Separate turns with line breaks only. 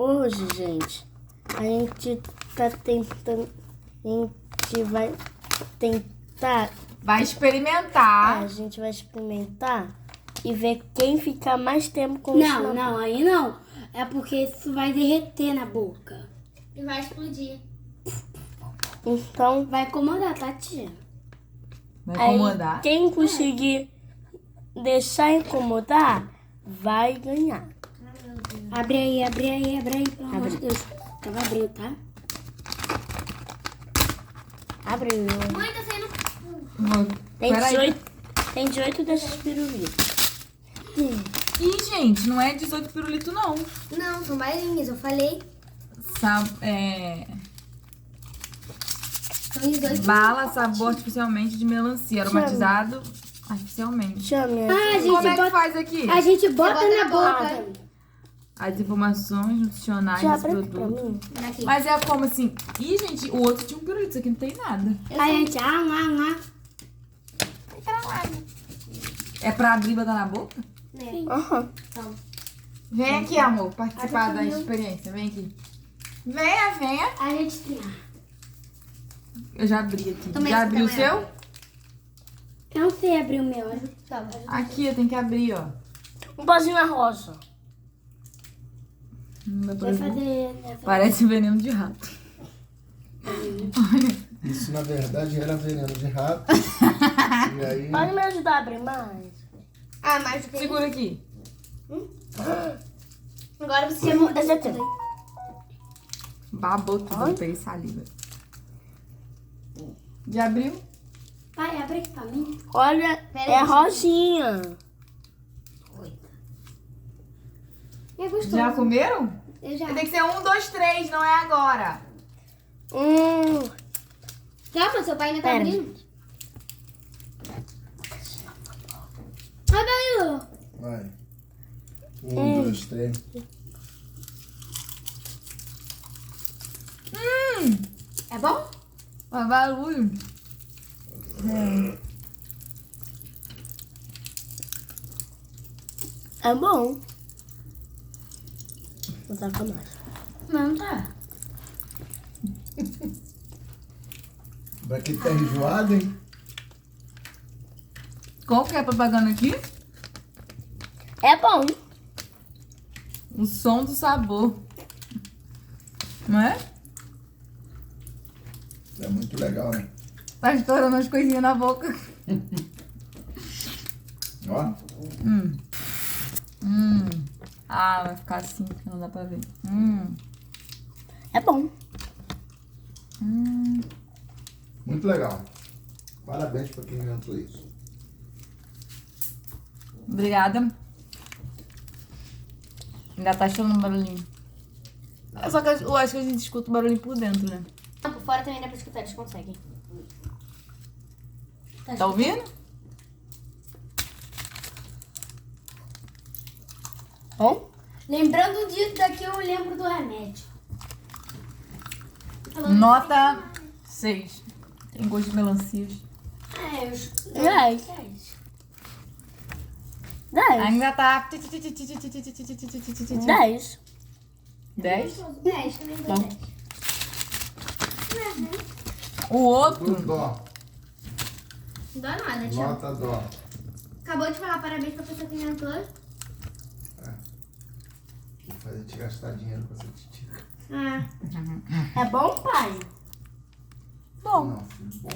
Hoje, gente, a gente tá tentando. A gente vai tentar.
Vai experimentar.
A gente vai experimentar e ver quem fica mais tempo com
Não, não, aí não. É porque isso vai derreter na boca.
E vai explodir.
Então,
Vai incomodar, tá, tia?
Vai
aí,
incomodar.
quem conseguir deixar incomodar vai ganhar.
Abre aí, pelo amor de Deus. Tava abrindo, tá?
Abriu.
Mãe, tá saindo.
Tem
Peraí.
18 desses pirulitos.
Ih, gente, não é 18 pirulito, não.
Não, são balinhas, eu falei. São 18.
Bala sabor artificialmente de melancia, aromatizado artificialmente.
Chame.
Ah, a gente
Como é que
bota,
faz aqui?
a gente bota
bota
na
na
boca.
boca.
As informações nutricionais
Já
desse
abre aqui pra
produto.
mim.
Aqui.
Mas é como assim? Ih, gente, o outro tinha um pirulito, isso aqui não tem nada.
Aí a gente,
É pra abrir e botar na boca?
Né?
Aham.
Vem aqui, amor, participar da experiência. Vem aqui. Venha.
A gente tem.
Eu já abri aqui.
Também
Já
esse
abriu o
também,
seu?
Eu não sei abrir o meu.
Tá,
Aqui, eu tenho que abrir, ó.
Um pozinho na rosa.
Não dá pra
Vai
ver.
fazer.
Parece veneno de rato.
Isso na verdade era veneno de rato. E aí.
Pode me ajudar a abrir mais?
Ah, mais do que
Segura aqui.
agora você chama.
Esse aqui.
Babou tudo, eu peguei saliva. Já abriu?
Pai, abre aqui pra mim.
Olha,
Pera
é
aí,
rosinha.
É gostoso.
Já comeram?
Eu já.
Tem que ser 1, 2, 3, não é agora.
Calma, seu pai ainda tá
Pera.
abrindo.
Abre.
Vai. 1, 2, 3.
É bom?
Faz barulho.
É bom. Vou tacar mais.
Não, tá.
Pra que tá enjoado, hein?
Qual que é a propaganda aqui?
É bom.
O som do sabor. Não é?
É muito legal, né?
Tá estourando as coisinhas na boca.
Ó.
Ah, vai ficar assim, porque não dá pra ver.
É bom.
Muito legal. Parabéns pra quem inventou isso.
Obrigada. Ainda tá achando um barulhinho. É só que eu acho que a gente escuta o barulhinho por dentro, né?
Não, por fora também dá pra escutar, eles conseguem.
Tá ouvindo?
Bom?
Lembrando disso daqui, eu lembro do remédio.
Nota 6. Tem gosto de melancias.
É, eu.
10. 10.
Ainda tá.
10.
10.
10, também dou 10.
O outro.
Tudo dó.
Não dá nada, tia.
Nota dó.
Acabou de falar parabéns pra pessoa que inventou.
Vou fazer te gastar dinheiro com essa titica.
Ah,
É bom, pai?
Bom.
Não, filho, bom